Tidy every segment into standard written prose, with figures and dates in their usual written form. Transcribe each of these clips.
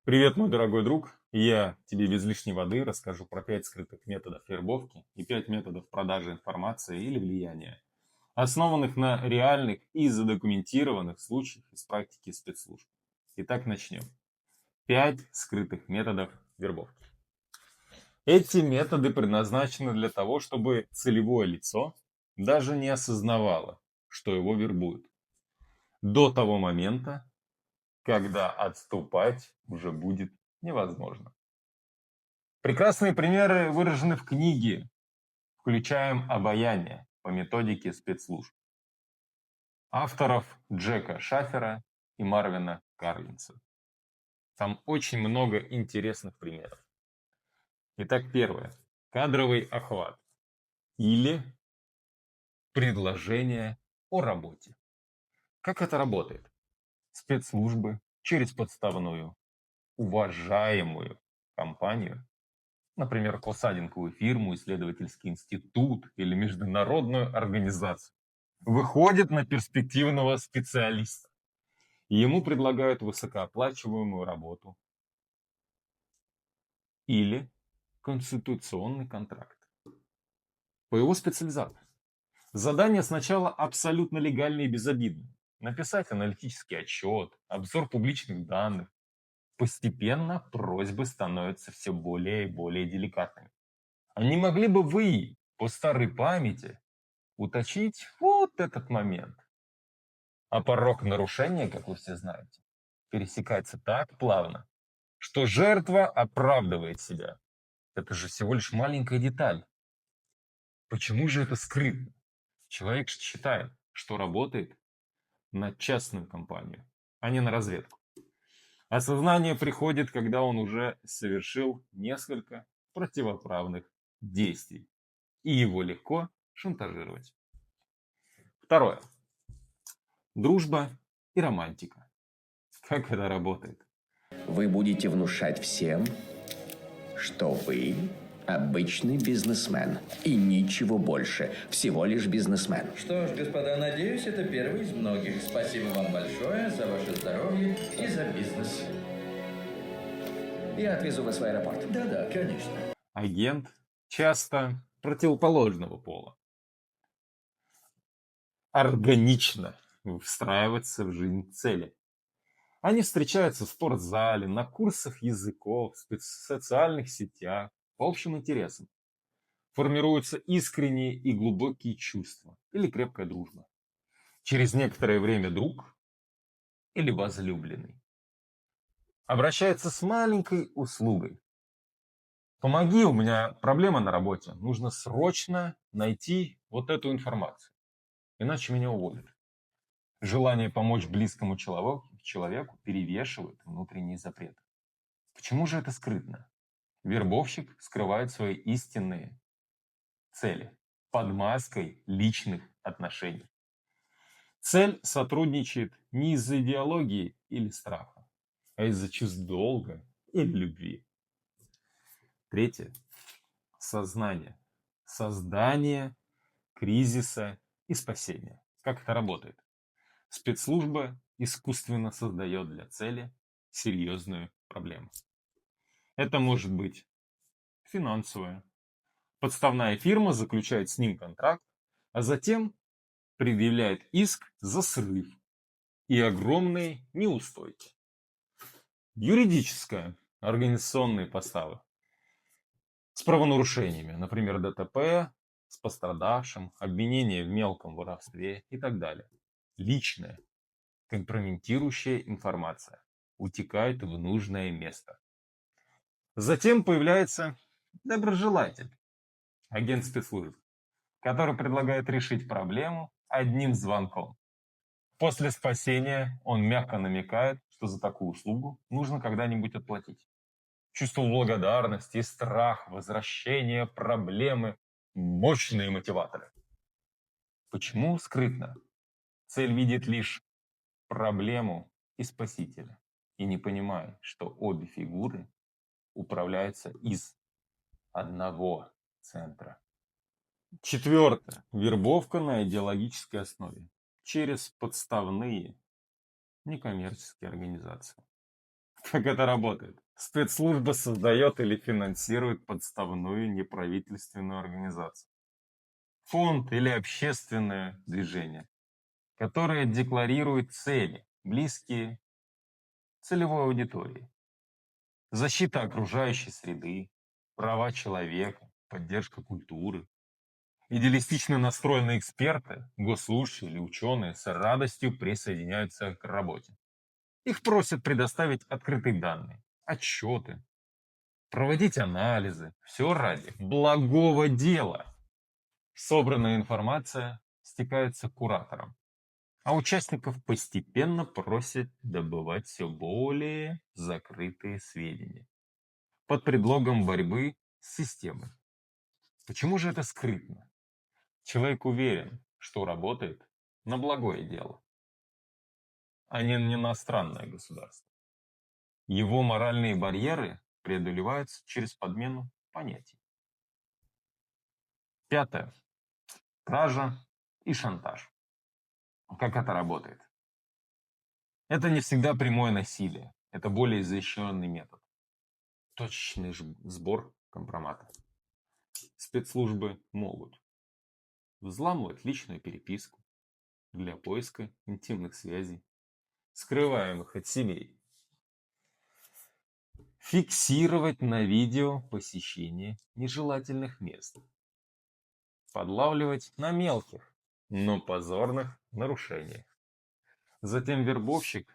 Привет, мой дорогой друг. Я тебе без лишней воды расскажу про 5 скрытых методов вербовки и 5 методов продажи информации или влияния, основанных на реальных и задокументированных случаях из практики спецслужб. Итак, начнем. 5 скрытых методов вербовки. Эти методы предназначены для того, чтобы целевое лицо даже не осознавало, что его вербуют, до того момента, когда отступать уже будет невозможно. Прекрасные примеры выражены в книге «Включаем обаяние» по методике спецслужб. Авторов Джека Шафера и Марвина Карлинса. Там очень много интересных примеров. Итак, первое. Кадровый охват или предложение о работе. Как это работает? Спецслужбы через подставную, уважаемую компанию, например, консалтинговую фирму, исследовательский институт или международную организацию, выходит на перспективного специалиста. Ему предлагают высокооплачиваемую работу или консультационный контракт по его специализации. Задание сначала абсолютно легальное и безобидное. Написать аналитический отчет, обзор публичных данных. Постепенно просьбы становятся все более и более деликатными. А не могли бы вы по старой памяти уточнить вот этот момент? А порог нарушения, как вы все знаете, пересекается так плавно, что жертва оправдывает себя. Это же всего лишь маленькая деталь. Почему же это скрытно? Человек считает, что работает на частную компанию, а не на разведку. Осознание приходит, когда он уже совершил несколько противоправных действий, и его легко шантажировать. Второе. Дружба и романтика. Как это работает? Вы будете внушать всем, что вы обычный бизнесмен. И ничего больше. Всего лишь бизнесмен. Что ж, господа, надеюсь, это первый из многих. Спасибо вам большое за ваше здоровье и за бизнес. Я отвезу вас в аэропорт. Да-да, конечно. Агент часто противоположного пола. Органично встраиваться в жизнь цели. Они встречаются в спортзале, на курсах языков, в социальных сетях, по общим интересам. Формируются искренние и глубокие чувства или крепкая дружба. Через некоторое время друг или возлюбленный обращается с маленькой услугой. Помоги, у меня проблема на работе. Нужно срочно найти вот эту информацию, иначе меня уволят. Желание помочь близкому человеку перевешивает внутренние запреты. Почему же это скрытно? Вербовщик скрывает свои истинные цели под маской личных отношений. Цель сотрудничает не из-за идеологии или страха, а из-за чувств долга или любви. Третье. Сознание. Создание кризиса и спасения. Как это работает? Спецслужба искусственно создает для цели серьезную проблему. Это может быть финансовая. Подставная фирма заключает с ним контракт, а затем предъявляет иск за срыв и огромные неустойки. Юридическая. Организационные подставы с правонарушениями, например, ДТП, с пострадавшим, обвинение в мелком воровстве и так далее. Личная. Компрометирующая информация утекает в нужное место. Затем появляется доброжелатель, агент спецслужб, который предлагает решить проблему одним звонком. После спасения он мягко намекает, что за такую услугу нужно когда-нибудь отплатить. Чувство благодарности и страх возвращения проблемы – мощные мотиваторы. Почему скрытно? Цель видит лишь проблему и спасителя, и не понимает, что обе фигуры управляются из одного центра. Четвертое. Вербовка на идеологической основе через подставные некоммерческие организации. Как это работает? Спецслужба создает или финансирует подставную неправительственную организацию, фонд или общественное движение, которое декларирует цели, близкие целевой аудитории. Защита окружающей среды, права человека, поддержка культуры. Идеалистично настроенные эксперты, госслужащие или ученые с радостью присоединяются к работе. Их просят предоставить открытые данные, отчеты, проводить анализы. Все ради благого дела. Собранная информация стекается к кураторам, а участников постепенно просят добывать все более закрытые сведения под предлогом борьбы с системой. Почему же это скрытно? Человек уверен, что работает на благое дело, а не на странное государство. Его моральные барьеры преодолеваются через подмену понятий. Пятое. Кража и шантаж. Как это работает? Это не всегда прямое насилие. Это более изощренный метод. Точечный сбор компромата. Спецслужбы могут взламывать личную переписку для поиска интимных связей, скрываемых от семей, фиксировать на видео посещение нежелательных мест, подлавливать на мелких, но позорных нарушениях. Затем вербовщик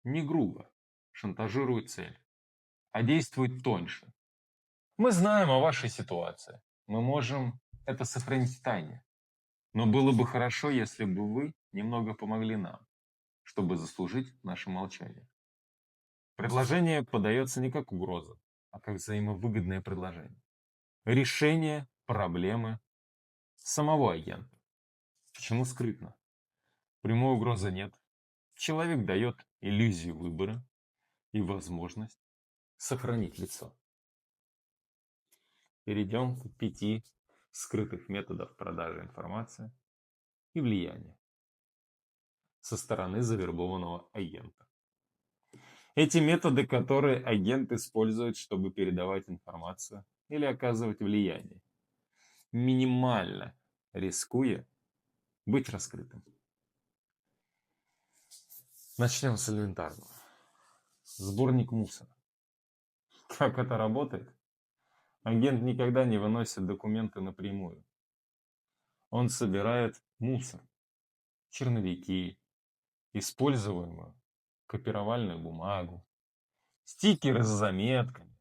не грубо шантажирует цель, а действует тоньше. Мы знаем о вашей ситуации. Мы можем это сохранить в тайне. Но было бы хорошо, если бы вы немного помогли нам, чтобы заслужить наше молчание. Предложение подается не как угроза, а как взаимовыгодное предложение. Решение проблемы самого агента. Почему скрытно? Прямой угрозы нет. Человек дает иллюзию выбора и возможность сохранить лицо. Перейдем к 5 скрытых методов продажи информации и влияния со стороны завербованного агента. Эти методы, которые агент использует, чтобы передавать информацию или оказывать влияние, минимально рискуя быть раскрытым. Начнем с элементарного. Сборник мусора. Как это работает? Агент никогда не выносит документы напрямую. Он собирает мусор, черновики, используемую копировальную бумагу, стикеры с заметками,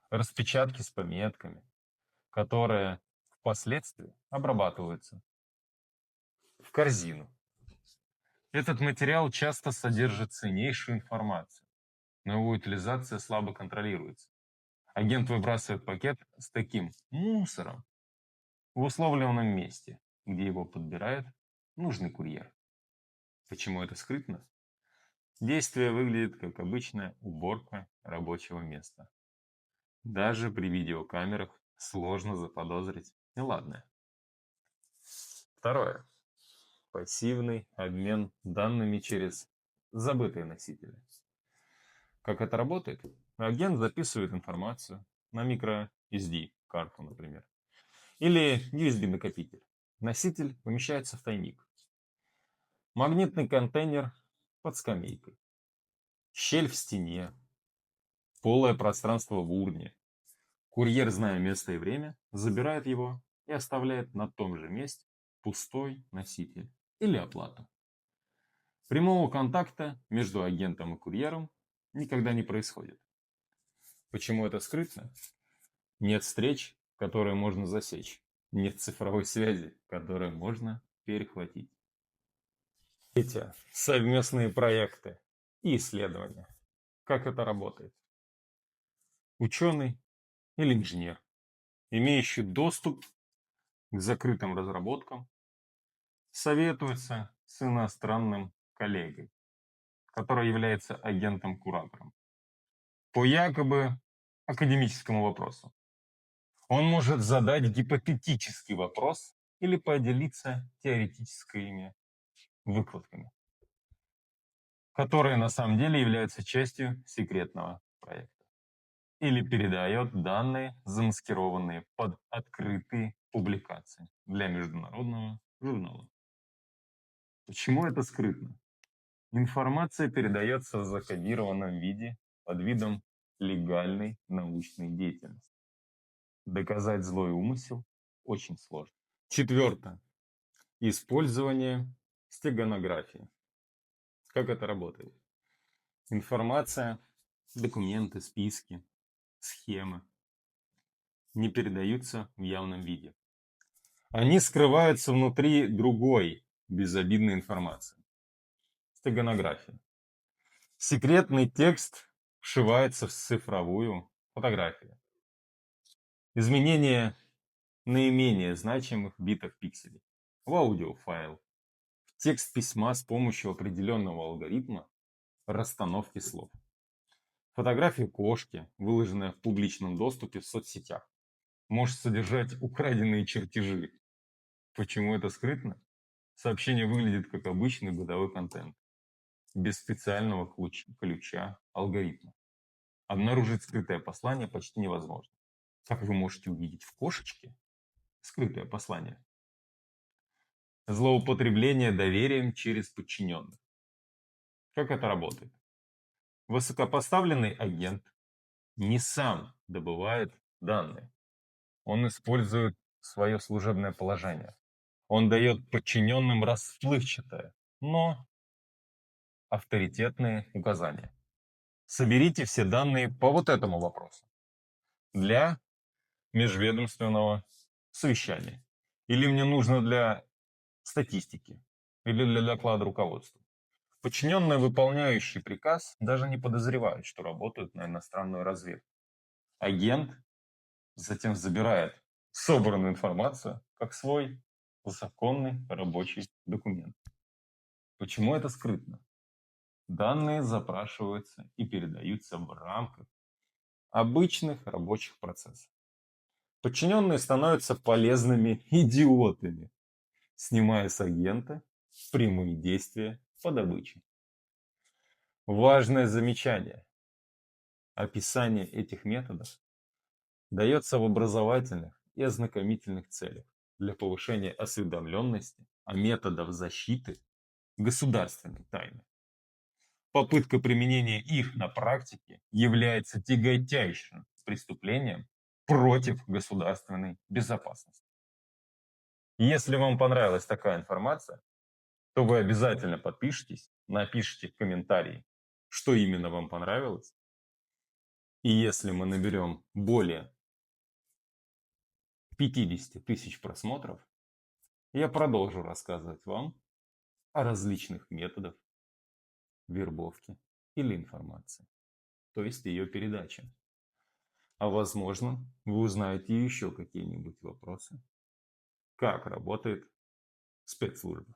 распечатки с пометками, которые впоследствии обрабатываются в корзину. Этот материал часто содержит ценнейшую информацию, но его утилизация слабо контролируется. Агент выбрасывает пакет с таким мусором в условленном месте, где его подбирает нужный курьер. Почему это скрытно? Действие выглядит как обычная уборка рабочего места. Даже при видеокамерах сложно заподозрить неладное. Второе. Пассивный обмен данными через забытые носители. Как это работает? Агент записывает информацию на microSD карту, например, или USB-накопитель. Носитель помещается в тайник. Магнитный контейнер под скамейкой. Щель в стене. Полое пространство в урне. Курьер, зная место и время, забирает его и оставляет на том же месте пустой носитель или оплату. Прямого контакта между агентом и курьером никогда не происходит. Почему это скрытно? Нет встреч, которые можно засечь. Нет цифровой связи, которую можно перехватить. Эти совместные проекты и исследования. Как это работает? Ученый или инженер, имеющий доступ к закрытым разработкам, советуется с иностранным коллегой, который является агентом-куратором, по якобы академическому вопросу. Он может задать гипотетический вопрос или поделиться теоретическими выкладками. которые на самом деле являются частью секретного проекта. Или передает данные, замаскированные под открытые публикации для международного журнала. Почему это скрытно? Информация передается в закодированном виде под видом легальной научной деятельности. Доказать злой умысел очень сложно. Четвертое. Использование стеганографии. Как это работает? Информация, документы, списки, схемы не передаются в явном виде. Они скрываются внутри другой безобидной информации. Стеганография. Секретный текст вшивается в цифровую фотографию. Изменение наименее значимых битов пикселей в аудиофайл, в текст письма с помощью определенного алгоритма расстановки слов. Фотография кошки, выложенная в публичном доступе в соцсетях, может содержать украденные чертежи. Почему это скрытно? Сообщение выглядит как обычный бытовой контент, без специального ключа алгоритма. Обнаружить скрытое послание почти невозможно. Как вы можете увидеть в кошечке скрытое послание? Злоупотребление доверием через подчиненных. Как это работает? Высокопоставленный агент не сам добывает данные. Он использует свое служебное положение. Он дает подчиненным расплывчатое, но авторитетные указания. Соберите все данные по вот этому вопросу для межведомственного совещания. Или мне нужно для статистики, или для доклада руководства. Подчиненные, выполняющие приказ, даже не подозревают, что работают на иностранную разведку. Агент затем забирает собранную информацию как свой законный рабочий документ. Почему это скрытно? Данные запрашиваются и передаются в рамках обычных рабочих процессов. Подчиненные становятся полезными идиотами, снимая с агента прямые действия по добыче. Важное замечание. Описание этих методов дается в образовательных и ознакомительных целях для повышения осведомленности о методах защиты государственной тайны. Попытка применения их на практике является тяготейшим преступлением против государственной безопасности. Если вам понравилась такая информация, то вы обязательно подпишитесь, напишите в комментарии, что именно вам понравилось. И если мы наберем более 50 тысяч просмотров, я продолжу рассказывать вам о различных методах вербовки или информации, то есть ее передачи. А возможно, вы узнаете еще какие-нибудь вопросы, как работает спецслужба.